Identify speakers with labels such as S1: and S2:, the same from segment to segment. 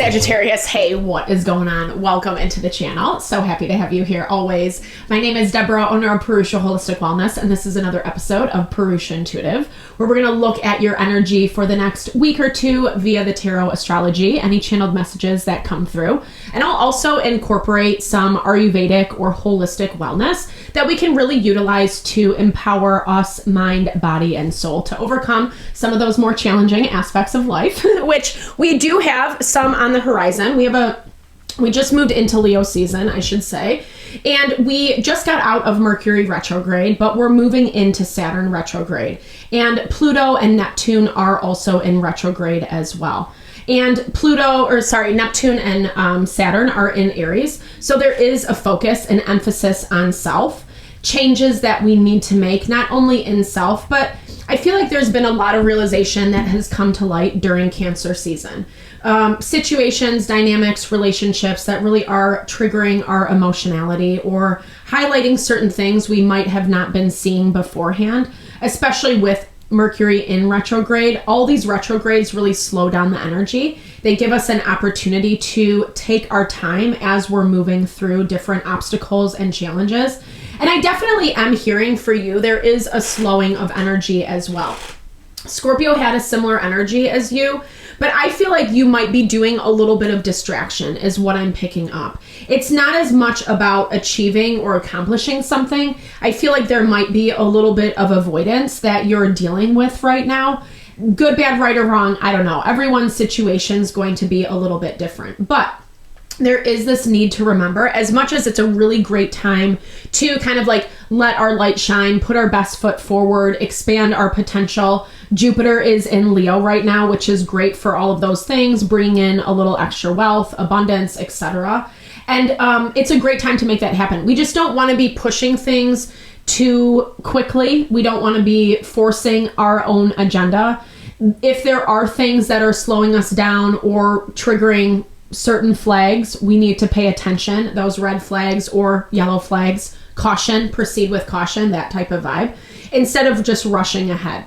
S1: Sagittarius, hey, what is going on? Welcome into the channel. So happy to have you here always. My name is Deborah, owner of Purusha Holistic Wellness, and this is another episode of Purusha Intuitive, where we're going to look at your energy for the next week or two via the tarot astrology, any channeled messages that come through. And I'll also incorporate some Ayurvedic or holistic wellness that we can really utilize to empower us, mind, body, and soul to overcome some of those more challenging aspects of life, which we do have some on the horizon. We just moved into Leo season, I should say, and we just got out of Mercury retrograde, but we're moving into Saturn retrograde, and Pluto and Neptune are also in retrograde as well. And Neptune and Saturn are in Aries. So there is a focus and emphasis on self, changes that we need to make, not only in self, but I feel like there's been a lot of realization that has come to light during Cancer season. Situations, dynamics, relationships that really are triggering our emotionality or highlighting certain things we might have not been seeing beforehand, especially with Mercury in retrograde. All these retrogrades really slow down the energy. They give us an opportunity to take our time as we're moving through different obstacles and challenges. And I definitely am hearing for you, there is a slowing of energy as well. Scorpio had a similar energy as you, but I feel like you might be doing a little bit of distraction is what I'm picking up. It's not as much about achieving or accomplishing something. I feel like there might be a little bit of avoidance that you're dealing with right now. Good, bad, right, or wrong, I don't know. Everyone's situation is going to be a little bit different, but there is this need to remember, as much as it's a really great time to kind of like let our light shine, put our best foot forward, expand our potential. Jupiter is in Leo right now, which is great for all of those things, bringing in a little extra wealth, abundance, etc. And it's a great time to make that happen. We just don't want to be pushing things too quickly. We don't want to be forcing our own agenda. If there are things that are slowing us down or triggering certain flags, we need to pay attention. Those red flags or yellow flags, caution, proceed with caution, that type of vibe, instead of just rushing ahead.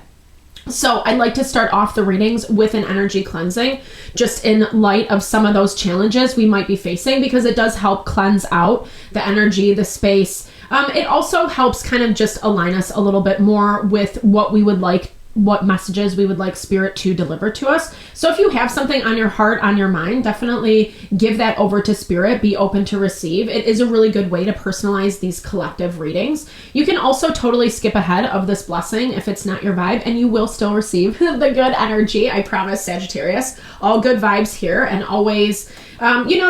S1: So I'd like to start off the readings with an energy cleansing, just in light of some of those challenges we might be facing, because it does help cleanse out the energy, the space. It also helps kind of just align us a little bit more with what we would like, what messages we would like spirit to deliver to us. So if you have something on your heart, on your mind, definitely give that over to spirit. Be open to receive. It is a really good way to personalize these collective readings. You can also totally skip ahead of this blessing if it's not your vibe, and you will still receive the good energy. I promise, Sagittarius. All good vibes here, and always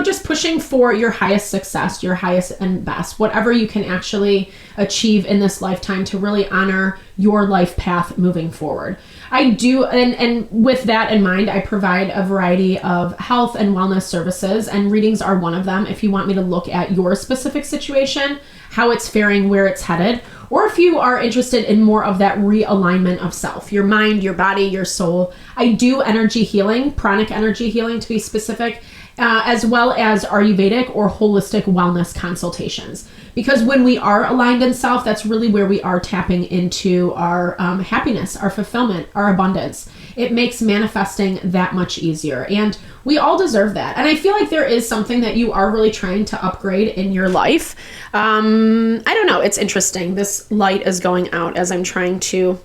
S1: just pushing for your highest success, your highest and best, whatever you can actually achieve in this lifetime to really honor your life path moving forward. I do, and with that in mind, I provide a variety of health and wellness services, and readings are one of them. If you want me to look at your specific situation, how it's faring, where it's headed, or if you are interested in more of that realignment of self, your mind, your body, your soul. I do energy healing, pranic energy healing to be specific, as well as Ayurvedic or holistic wellness consultations. Because when we are aligned in self, that's really where we are tapping into our happiness, our fulfillment, our abundance. It makes manifesting that much easier, and we all deserve that. And I feel like there is something that you are really trying to upgrade in your life. I don't know. It's interesting. This light is going out as I'm trying to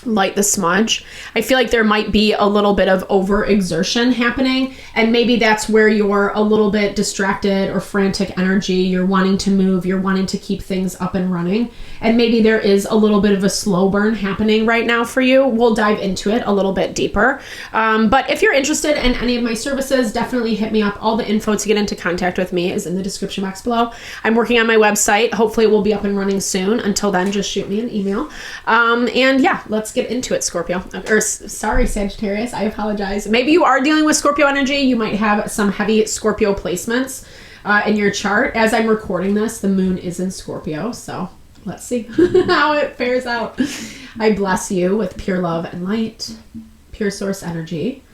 S1: light the smudge. I feel like there might be a little bit of overexertion happening, and maybe that's where you're a little bit distracted or frantic energy. You're wanting to move, you're wanting to keep things up and running, and maybe there is a little bit of a slow burn happening right now for you. We'll dive into it a little bit deeper. But if you're interested in any of my services, definitely hit me up. All the info to get into contact with me is in the description box below. I'm working on my website. Hopefully it will be up and running soon. Until then, just shoot me an email. And yeah, let's get into it, Scorpio. Sorry, Sagittarius. I apologize. Maybe you are dealing with Scorpio energy. You might have some heavy Scorpio placements in your chart. As I'm recording this, the moon is in Scorpio. So let's see how it fares out. I bless you with pure love and light, pure source energy,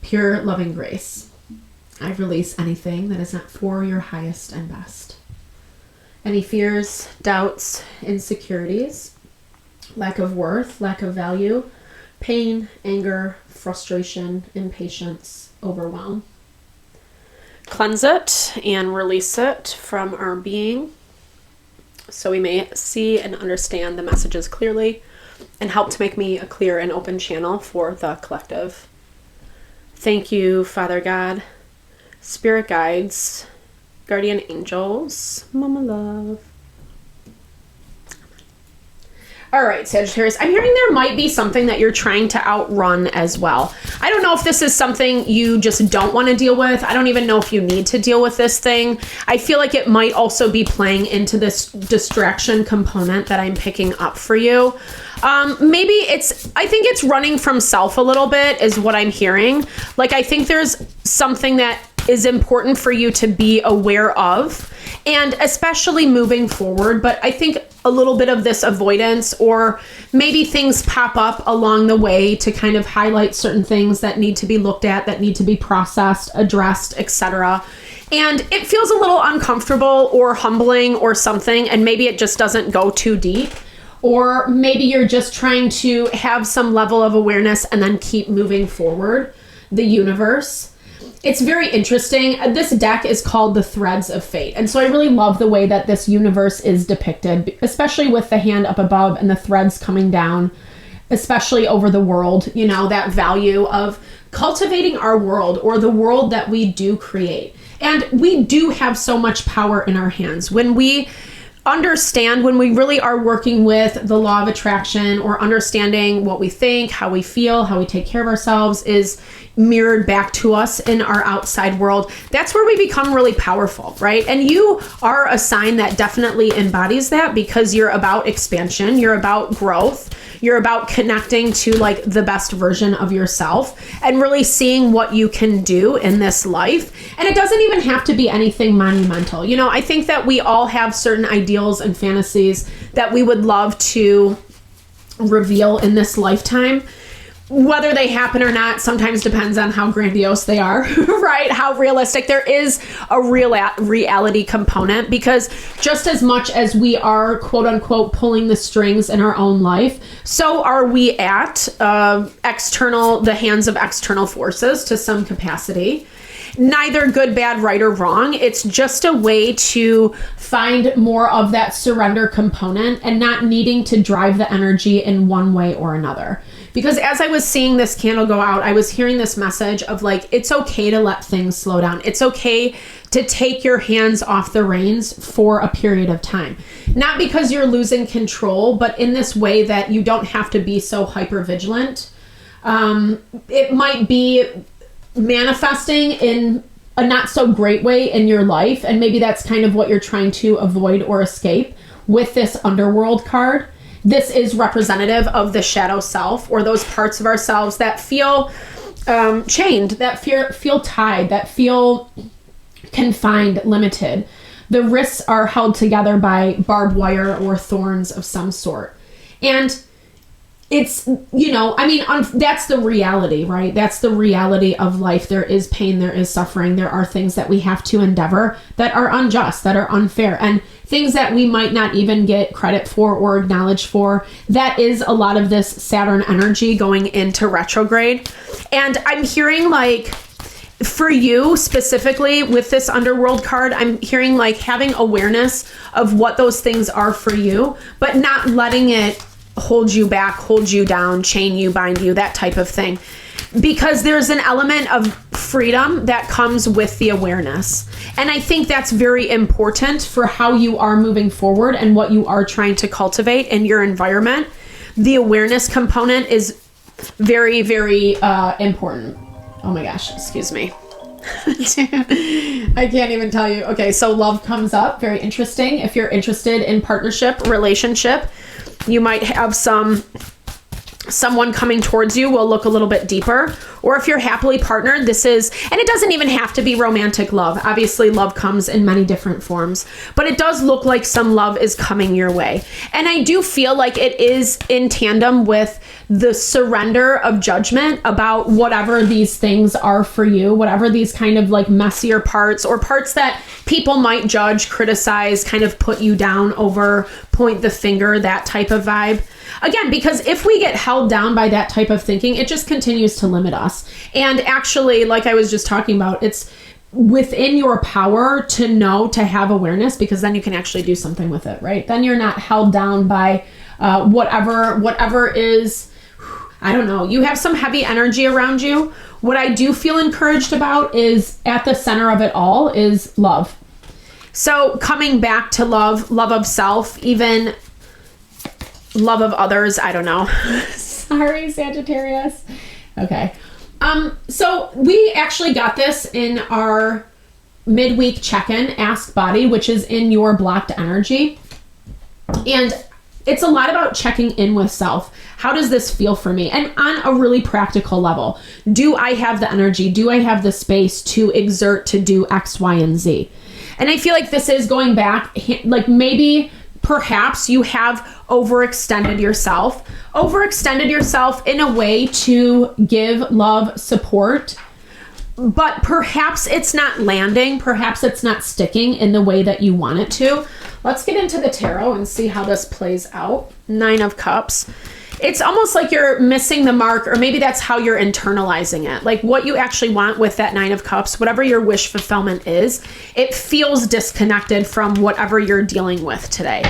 S1: pure loving grace. I release anything that is not for your highest and best. Any fears, doubts, insecurities, lack of worth, lack of value, pain, anger, frustration, impatience, overwhelm. cleanse it and release it from our being so we may see and understand the messages clearly and help to make me a clear and open channel for the collective. Thank you, Father God, spirit guides, guardian angels, Mama Love. All right, Sagittarius, I'm hearing there might be something that you're trying to outrun as well. I don't know if this is something you just don't want to deal with. I don't even know if you need to deal with this thing. I feel like it might also be playing into this distraction component that I'm picking up for you. Maybe I think it's running from self a little bit is what I'm hearing. Like, I think there's something that is important for you to be aware of, and especially moving forward. But I think a little bit of this avoidance, or maybe things pop up along the way to kind of highlight certain things that need to be looked at, that need to be processed, addressed, etc. And it feels a little uncomfortable or humbling or something, and maybe it just doesn't go too deep. Or maybe you're just trying to have some level of awareness and then keep moving forward. The universe. It's very interesting. This deck is called the Threads of Fate. And so I really love the way that this universe is depicted, especially with the hand up above and the threads coming down, especially over the world, you know, that value of cultivating our world, or the world that we do create. And we do have so much power in our hands. When we understand, when we really are working with the law of attraction, or understanding what we think, how we feel, how we take care of ourselves is mirrored back to us in our outside world, that's where we become really powerful, right? And you are a sign that definitely embodies that, because you're about expansion, you're about growth, you're about connecting to like the best version of yourself and really seeing what you can do in this life. And it doesn't even have to be anything monumental. You know, I think that we all have certain ideals and fantasies that we would love to reveal in this lifetime. Whether they happen or not sometimes depends on how grandiose they are, right? How realistic. There is a reality component, because just as much as we are, quote unquote, pulling the strings in our own life, so are we at the hands of external forces to some capacity. Neither good, bad, right, or wrong. It's just a way to find more of that surrender component and not needing to drive the energy in one way or another. Because as I was seeing this candle go out, I was hearing this message of like, it's okay to let things slow down. It's okay to take your hands off the reins for a period of time. Not because you're losing control, but in this way that you don't have to be so hyper vigilant. It might be manifesting in a not so great way in your life. And maybe that's kind of what you're trying to avoid or escape with this underworld card. This is representative of the shadow self, or those parts of ourselves that feel chained, that feel tied, that feel confined, limited. The wrists are held together by barbed wire or thorns of some sort. And it's, you know, I mean, that's the reality, right? That's the reality of life. There is pain, there is suffering, there are things that we have to endeavor that are unjust, that are unfair, and things that we might not even get credit for or acknowledged for. That is a lot of this Saturn energy going into retrograde. And I'm hearing like, for you specifically with this underworld card, I'm hearing like having awareness of what those things are for you, but not letting it hold you back, hold you down, chain you, bind you, that type of thing. Because there's an element of freedom that comes with the awareness. And I think that's very important for how you are moving forward and what you are trying to cultivate in your environment. The awareness component is very, very important. Oh my gosh, excuse me. I can't even tell you. Okay, so love comes up. Very interesting. If you're interested in partnership, relationship, you might have someone coming towards you will look a little bit deeper. Or if you're happily partnered, and it doesn't even have to be romantic love. Obviously, love comes in many different forms, but it does look like some love is coming your way. And I do feel like it is in tandem with the surrender of judgment about whatever these things are for you, whatever these kind of like messier parts or parts that people might judge, criticize, kind of put you down over, point the finger, that type of vibe. Again, because if we get held down by that type of thinking, it just continues to limit us. And actually, like I was just talking about, it's within your power to know, to have awareness, because then you can actually do something with it, right? Then you're not held down by whatever is, I don't know, you have some heavy energy around you. What I do feel encouraged about is at the center of it all is love. So coming back to love of self, even love of others, I don't know. Sorry, Sagittarius. Okay. So we actually got this in our midweek check-in, Ask Body, which is in your blocked energy. And it's a lot about checking in with self. How does this feel for me? And on a really practical level, do I have the energy? Do I have the space to exert, to do X, Y, and Z? And I feel like this is going back, like maybe perhaps you have overextended yourself in a way to give love, support, but perhaps it's not landing, perhaps it's not sticking in the way that you want it to. Let's get into the tarot and see how this plays out. 9 of Cups. It's almost like you're missing the mark, or maybe that's how you're internalizing it. Like what you actually want with that 9 of Cups, whatever your wish fulfillment is, it feels disconnected from whatever you're dealing with today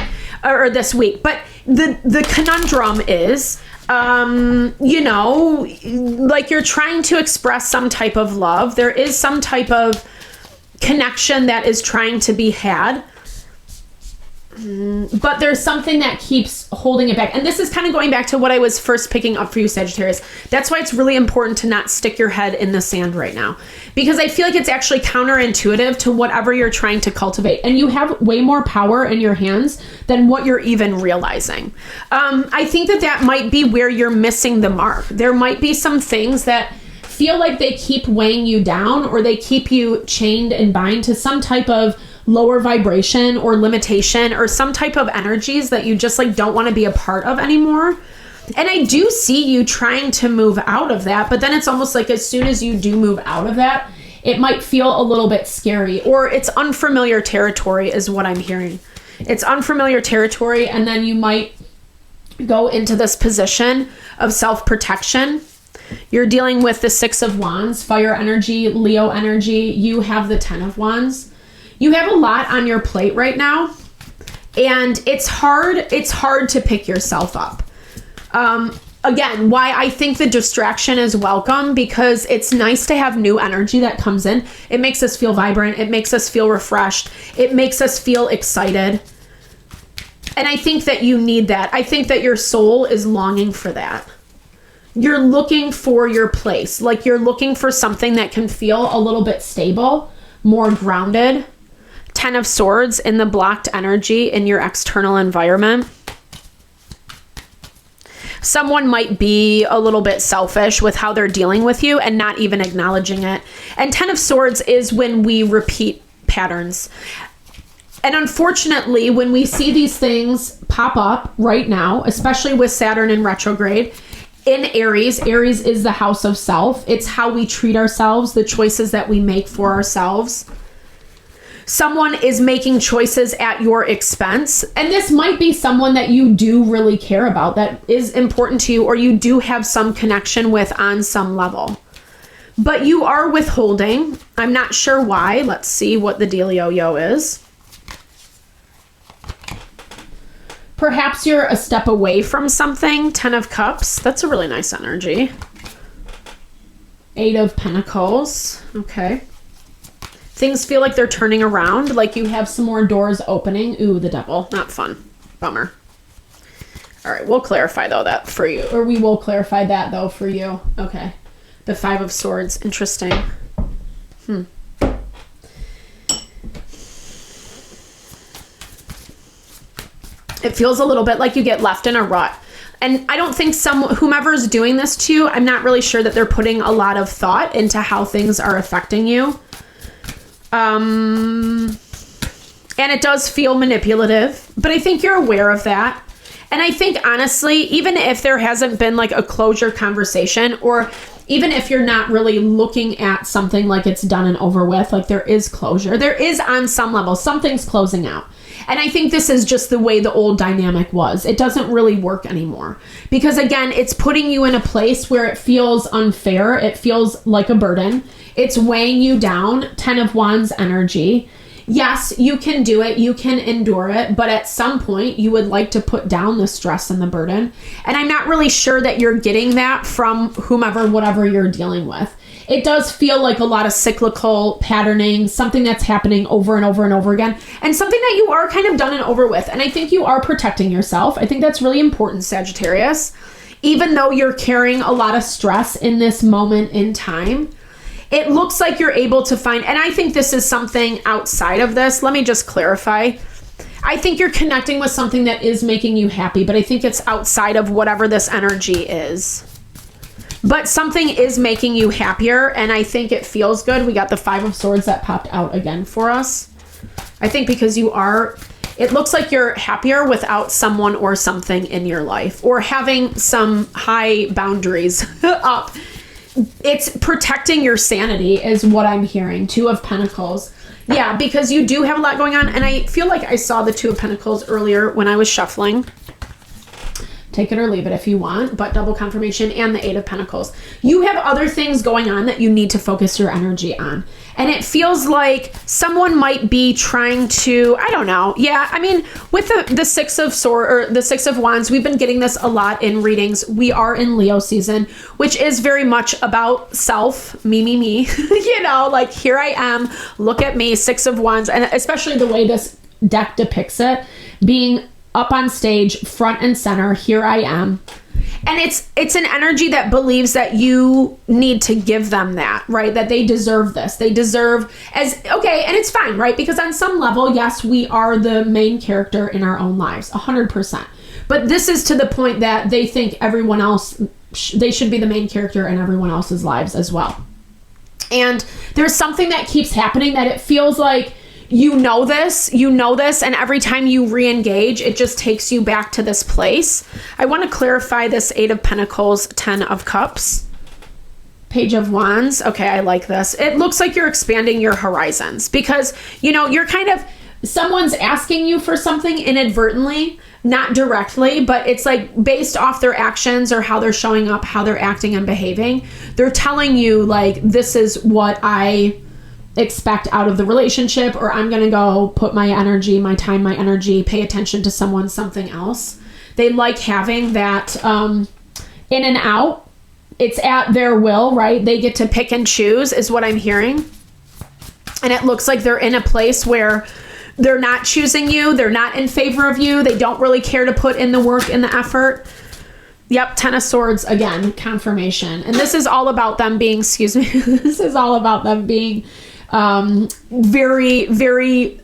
S1: or this week. But the conundrum is, you know, like you're trying to express some type of love. There is some type of connection that is trying to be had. But there's something that keeps holding it back. And this is kind of going back to what I was first picking up for you, Sagittarius. That's why it's really important to not stick your head in the sand right now. Because I feel like it's actually counterintuitive to whatever you're trying to cultivate. And you have way more power in your hands than what you're even realizing. I think that might be where you're missing the mark. There might be some things that feel like they keep weighing you down, or they keep you chained and bind to some type of lower vibration or limitation, or some type of energies that you just like don't want to be a part of anymore. And I do see you trying to move out of that, but then it's almost like as soon as you do move out of that, it might feel a little bit scary, or it's unfamiliar territory is what I'm hearing. It's unfamiliar territory, and then you might go into this position of self-protection. You're dealing with the 6 of Wands, fire energy, Leo energy. You have the 10 of Wands. You have a lot on your plate right now, and it's hard to pick yourself up. Again, why I think the distraction is welcome, because it's nice to have new energy that comes in. It makes us feel vibrant. It makes us feel refreshed. It makes us feel excited. And I think that you need that. I think that your soul is longing for that. You're looking for your place. Like you're looking for something that can feel a little bit stable, more grounded. 10 of Swords in the blocked energy in your external environment. Someone might be a little bit selfish with how they're dealing with you and not even acknowledging it. And 10 of Swords is when we repeat patterns. And unfortunately, when we see these things pop up right now, especially with Saturn in retrograde, in Aries is the house of self. It's how we treat ourselves, the choices that we make for ourselves. Someone is making choices at your expense. And this might be someone that you do really care about, that is important to you, or you do have some connection with on some level. But you are withholding. I'm not sure why. Let's see what the dealio is. Perhaps you're a step away from something. 10 of Cups. That's a really nice energy. 8 of Pentacles. Okay. Things feel like they're turning around, like you have some more doors opening. Ooh, the Devil. Not fun. Bummer. All right, we'll clarify though that for you. Or we will clarify that though for you. Okay. The 5 of Swords. Interesting. It feels a little bit like you get left in a rut. And I don't think whomever's doing this to you, I'm not really sure that they're putting a lot of thought into how things are affecting you. And it does feel manipulative, but I think you're aware of that. And I think honestly, even if there hasn't been like a closure conversation, or even if you're not really looking at something like it's done and over with, like there is closure, there is on some level, something's closing out. And I think this is just the way the old dynamic was. It doesn't really work anymore. Because again, it's putting you in a place where it feels unfair. It feels like a burden. It's weighing you down. 10 of Wands energy. Yes, you can do it. You can endure it. But at some point, you would like to put down the stress and the burden. And I'm not really sure that you're getting that from whomever, whatever you're dealing with. It does feel like a lot of cyclical patterning, something that's happening over and over and over again, and something that you are kind of done and over with. And I think you are protecting yourself. I think that's really important, Sagittarius. Even though you're carrying a lot of stress in this moment in time, it looks like you're able to find, and I think this is something outside of this. Let me just clarify. I think you're connecting with something that is making you happy, but I think it's outside of whatever this energy is. But something is making you happier, and I think it feels good. We got the 5 of Swords that popped out again for us. I think because it looks like you're happier without someone or something in your life, or having some high boundaries up. It's protecting your sanity is what I'm hearing. 2 of Pentacles. Yeah, because you do have a lot going on, and I feel like I saw the 2 of Pentacles earlier when I was shuffling. Take it or leave it if you want, but double confirmation and the 8 of Pentacles. You have other things going on that you need to focus your energy on. And it feels like someone might be trying to, I don't know. Yeah, I mean, with the 6 of Swords or the 6 of Wands, we've been getting this a lot in readings. We are in Leo season, which is very much about self, me. You know, like here I am, look at me, 6 of Wands, and especially the way this deck depicts it, being up on stage, front and center, here I am. And it's an energy that believes that you need to give them that, right? That they deserve this. They deserve okay, and it's fine, right? Because on some level, yes, we are the main character in our own lives, 100%. But this is to the point that they think everyone else, they should be the main character in everyone else's lives as well. And there's something that keeps happening that it feels like you know this, and every time you re-engage, it just takes you back to this place. I want to clarify this 8 of Pentacles, 10 of Cups, Page of Wands. Okay, I like this. It looks like you're expanding your horizons because, you know, you're kind of, someone's asking you for something inadvertently, not directly, but it's like based off their actions or how they're showing up, how they're acting and behaving. They're telling you like, this is what I expect out of the relationship, or I'm going to go put my energy, my time, my energy, pay attention to someone, something else. They like having that in and out. It's at their will, right? They get to pick and choose is what I'm hearing. And it looks like they're in a place where they're not choosing you. They're not in favor of you. They don't really care to put in the work and the effort. Yep, 10 of Swords, again, confirmation. And this is all about them being, this is all about them being very, very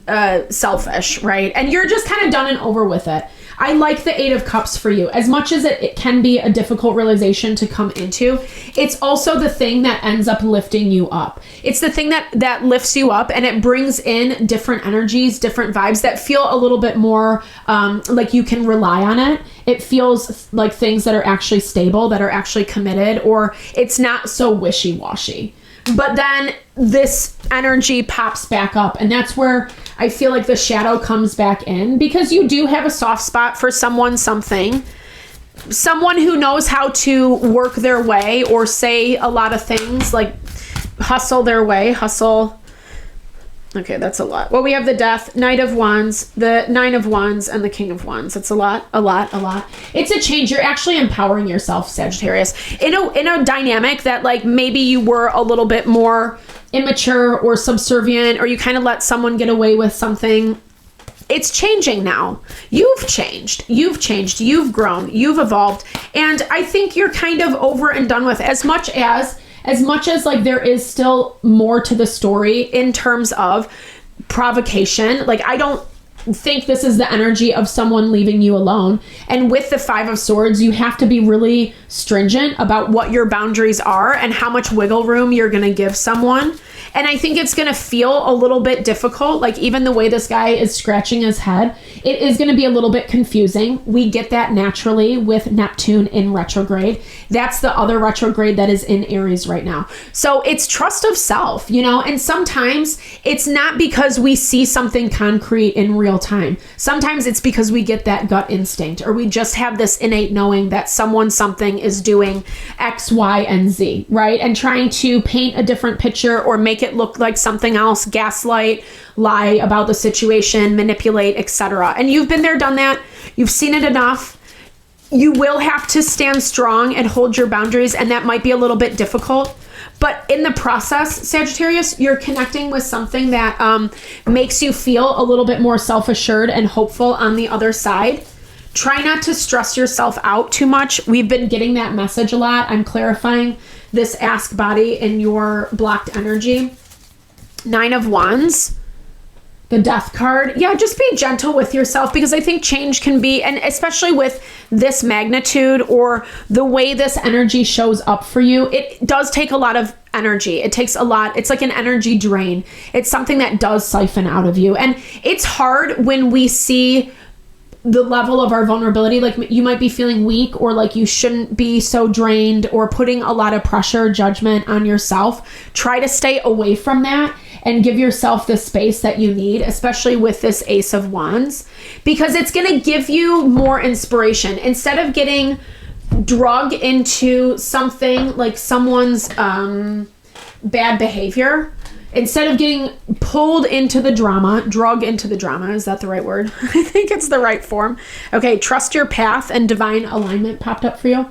S1: selfish, right? And you're just kind of done and over with it. I like the 8 of Cups for you. As much as it can be a difficult realization to come into, it's also the thing that ends up lifting you up. It's the thing that lifts you up, and it brings in different energies, different vibes that feel a little bit more like you can rely on it. It feels like things that are actually stable, that are actually committed, or it's not so wishy-washy. But then this energy pops back up, and that's where I feel like the shadow comes back in, because you do have a soft spot for someone, someone who knows how to work their way or say a lot of things, like hustle their way, hustle. Okay, that's a lot. Well, we have the Death, Knight of Wands, the 9 of Wands, and the King of Wands. That's a lot. It's a change. You're actually empowering yourself, Sagittarius, in a dynamic that like maybe you were a little bit more immature or subservient, or you kind of let someone get away with something. It's changing now. You've changed, you've grown, you've evolved. And I think you're kind of over and done with, as much as like there is still more to the story in terms of provocation. Like, I don't think this is the energy of someone leaving you alone. And with the 5 of Swords, you have to be really stringent about what your boundaries are and how much wiggle room you're going to give someone. And I think it's going to feel a little bit difficult. Like even the way this guy is scratching his head, it is going to be a little bit confusing. We get that naturally with Neptune in retrograde. That's the other retrograde that is in Aries right now. So it's trust of self, you know, and sometimes it's not because we see something concrete in real time. Sometimes it's because we get that gut instinct, or we just have this innate knowing that something is doing X, Y, and Z, right? And trying to paint a different picture or make it look like something else, gaslight, lie about the situation, manipulate, etc. And you've been there, done that. You've seen it enough. You will have to stand strong and hold your boundaries, and that might be a little bit difficult. But in the process, Sagittarius, you're connecting with something that makes you feel a little bit more self-assured and hopeful on the other side. Try not to stress yourself out too much. We've been getting that message a lot. I'm clarifying this ask body in your blocked energy. 9 of Wands. The Death card. Yeah, just be gentle with yourself, because I think change can be, and especially with this magnitude or the way this energy shows up for you, it does take a lot of energy. It takes a lot. It's like an energy drain. It's something that does siphon out of you. And it's hard when we see the level of our vulnerability. Like you might be feeling weak, or like you shouldn't be so drained, or putting a lot of pressure, judgment on yourself. Try to stay away from that and give yourself the space that you need, especially with this Ace of Wands, because it's going to give you more inspiration. Instead of getting drug into something like someone's bad behavior, instead of getting pulled into the drama, drug into the drama, is that the right word? I think it's the right form. Okay, trust your path and divine alignment popped up for you.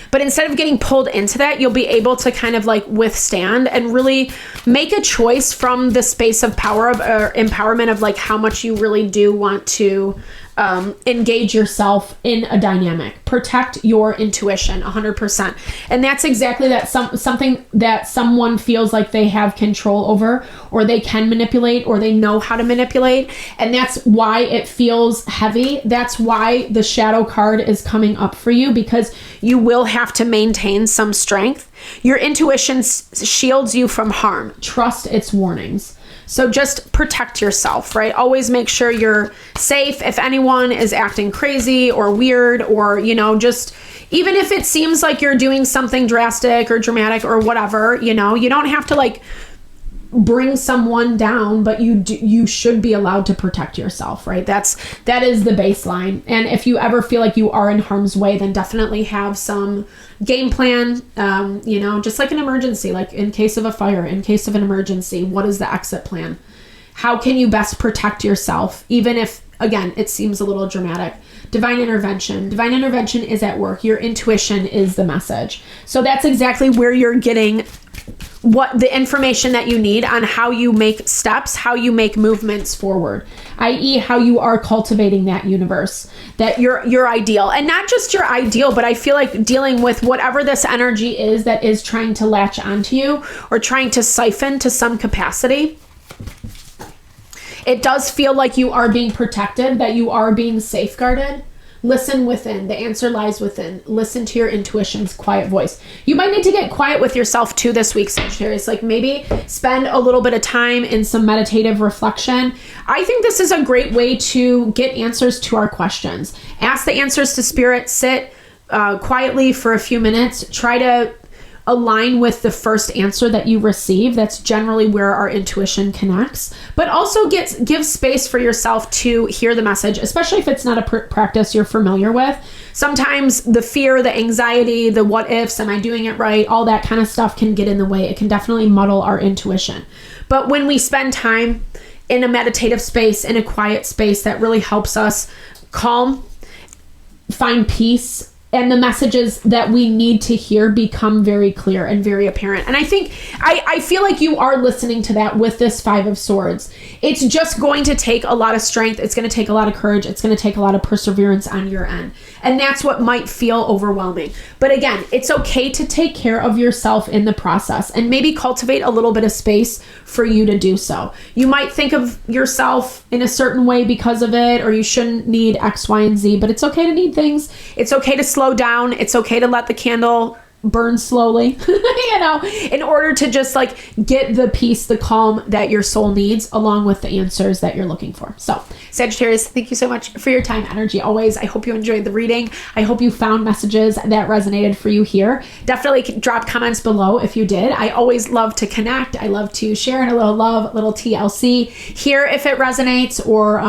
S1: But instead of getting pulled into that, you'll be able to kind of like withstand and really make a choice from the space of power of empowerment of like how much you really do want to engage yourself in a dynamic. Protect your intuition 100%. And that's exactly that something that someone feels like they have control over, or they can manipulate, or they know how to manipulate. And that's why it feels heavy. That's why the shadow card is coming up for you, because you will have to maintain some strength. Your intuition shields you from harm. Trust its warnings. So just protect yourself, right? Always make sure you're safe. If anyone is acting crazy or weird, or, you know, just even if it seems like you're doing something drastic or dramatic or whatever, you know, you don't have to like bring someone down, but you should be allowed to protect yourself, right? That is the baseline. And if you ever feel like you are in harm's way, then definitely have some game plan, you know, just like an emergency, like in case of a fire, in case of an emergency, what is the exit plan? How can you best protect yourself? Even if, again, it seems a little dramatic. Divine intervention. Divine intervention is at work. Your intuition is the message. So that's exactly where you're getting what the information that you need on how you make steps, how you make movements forward, i.e. how you are cultivating that universe, that your ideal, and not just your ideal, but I feel like dealing with whatever this energy is that is trying to latch onto you or trying to siphon to some capacity. It does feel like you are being protected, that you are being safeguarded. Listen within. The answer lies within. Listen to your intuition's quiet voice. You might need to get quiet with yourself too this week, Sagittarius. Like maybe spend a little bit of time in some meditative reflection. I think this is a great way to get answers to our questions. Ask the answers to spirit. Sit quietly for a few minutes. Try to align with the first answer that you receive. That's generally where our intuition connects. But also give space for yourself to hear the message, especially if it's not a practice you're familiar with. Sometimes the fear, the anxiety, the what ifs, am I doing it right? All that kind of stuff can get in the way. It can definitely muddle our intuition. But when we spend time in a meditative space, in a quiet space, that really helps us calm, find peace, and the messages that we need to hear become very clear and very apparent. And I think, I feel like you are listening to that with this Five of Swords. It's just going to take a lot of strength. It's going to take a lot of courage. It's going to take a lot of perseverance on your end. And that's what might feel overwhelming. But again, it's okay to take care of yourself in the process and maybe cultivate a little bit of space for you to do so. You might think of yourself in a certain way because of it, or you shouldn't need X, Y, and Z, but it's okay to need things. It's okay to slow down. It's okay to let the candle burn slowly, in order to just like get the peace, the calm that your soul needs, along with the answers that you're looking for. So Sagittarius, thank you so much for your time, energy, always. I hope you enjoyed the reading. I hope you found messages that resonated for you here. Definitely drop comments below if you did. I always love to connect. I love to share a little love, little TLC here if it resonates, or,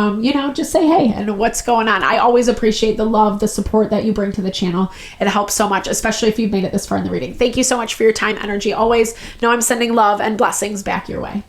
S1: just say hey and what's going on. I always appreciate the love, the support that you bring to the channel. It helps so much, especially if you've made it this far in the reading. Thank you so much for your time, energy, always. Know I'm sending love and blessings back your way.